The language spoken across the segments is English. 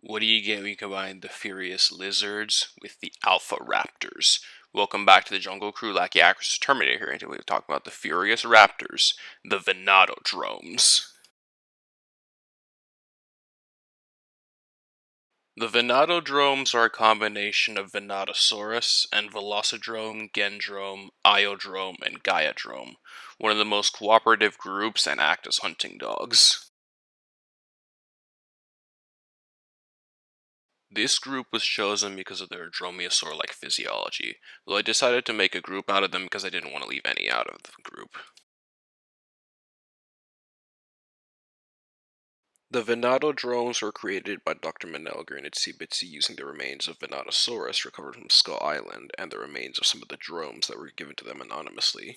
What do you get when you combine the Furious Lizards with the Alpha Raptors? Welcome back to the Jungle Crew, Lackey Acris Terminator here, and today we're talking about the Furious Raptors, the Venatodromes. The Venatodromes are a combination of Venatosaurus and Velocidrome, Gendrome, Iodrome, and Gaiadrome, one of the most cooperative groups and act as hunting dogs. This group was chosen because of their dromaeosaur-like physiology, though I decided to make a group out of them because I didn't want to leave any out of the group. The Venatodromes were created by Dr. Manelger and Itsy using the remains of Venatosaurus recovered from Skull Island and the remains of some of the dromes that were given to them anonymously.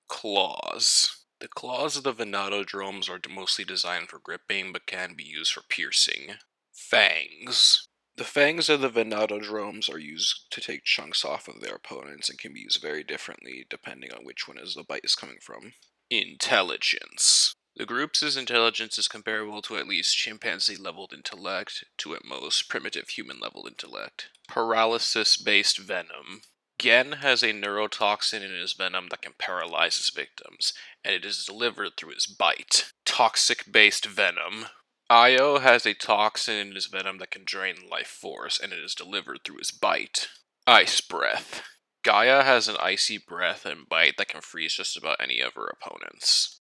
Claws. The claws of the Venatodromes are mostly designed for gripping but can be used for piercing. Fangs. The fangs of the Venatodromes are used to take chunks off of their opponents and can be used very differently depending on which one the bite is coming from. Intelligence. The group's intelligence is comparable to at least chimpanzee-leveled intellect, to at most primitive human-leveled intellect. Paralysis-based venom. Gen has a neurotoxin in his venom that can paralyze his victims, and it is delivered through his bite. Toxic-based venom. Io has a toxin in his venom that can drain life force, and it is delivered through his bite. Ice breath. Gaia has an icy breath and bite that can freeze just about any of her opponents.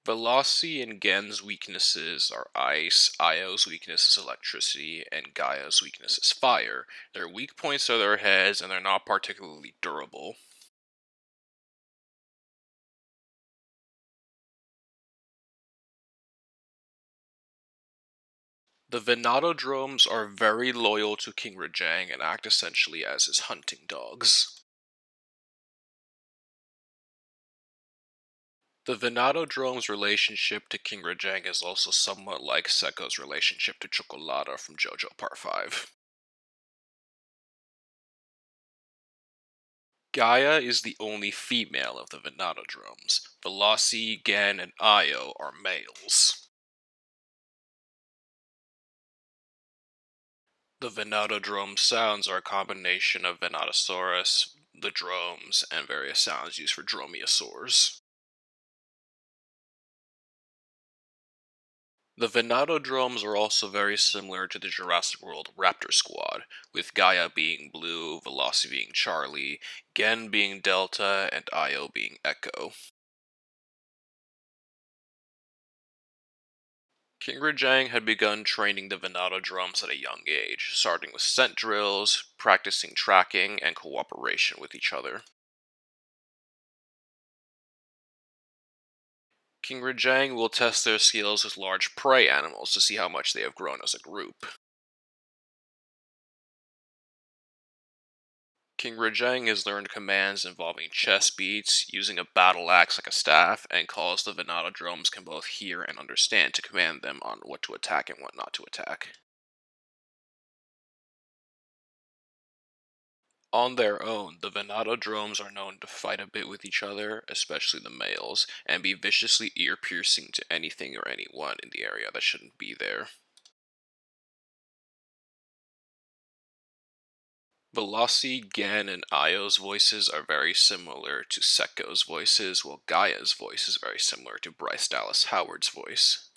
Velocity and Gen's weaknesses are ice, Io's weakness is electricity, and Gaia's weakness is fire. Their weak points are their heads, and they're not particularly durable. The Venatodromes are very loyal to King Rajang and act essentially as his hunting dogs. The Venatodrome's relationship to King Rajang is also somewhat like Sekko's relationship to Chocolata from JoJo Part 5. Gaia is the only female of the Venatodromes. Velocity, Gen, and Io are males. The Venatodrome sounds are a combination of Venatosaurus, the dromes, and various sounds used for dromaeosaurs. The Venatodromes are also very similar to the Jurassic World Raptor Squad, with Gaia being Blue, Velocity being Charlie, Gen being Delta, and Io being Echo. King Rajang had begun training the Venatodromes at a young age, starting with scent drills, practicing tracking, and cooperation with each other. King Rajang will test their skills with large prey animals to see how much they have grown as a group. King Rajang has learned commands involving chest beats, using a battle axe like a staff, and calls the Venatodromes can both hear and understand to command them on what to attack and what not to attack. On their own, the Venatodromes are known to fight a bit with each other, especially the males, and be viciously ear-piercing to anything or anyone in the area that shouldn't be there. Velocity, Gan, and Io's voices are very similar to Sekko's voices, while Gaia's voice is very similar to Bryce Dallas Howard's voice.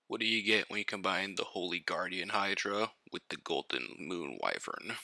What do you get when you combine the Holy Guardian Hydra with the Golden Moon Wyvern?